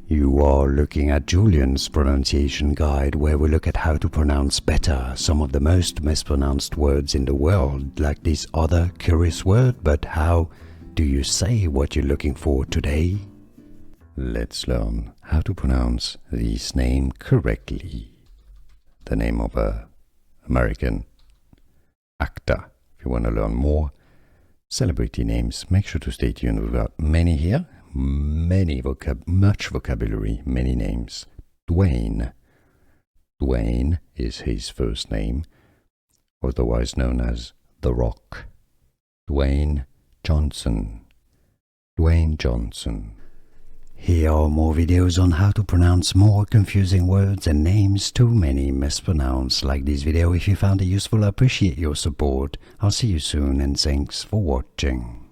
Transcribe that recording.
You are looking at Julian's pronunciation guide, where we look at how to pronounce better some of the most mispronounced words in the world, like this other curious word. But how do you say what you're looking for today? Let's learn how to pronounce this name correctly. The name of a American actor. If you want to learn more celebrity names, make sure to stay tuned. We've got many here, much vocabulary, many names. Dwayne. Dwayne is his first name, otherwise known as The Rock. Dwayne Johnson. Dwayne Johnson. Here are more videos on how to pronounce more confusing words and names too many mispronounced. Like this video if you found it useful. I appreciate your support. I'll see you soon and thanks for watching.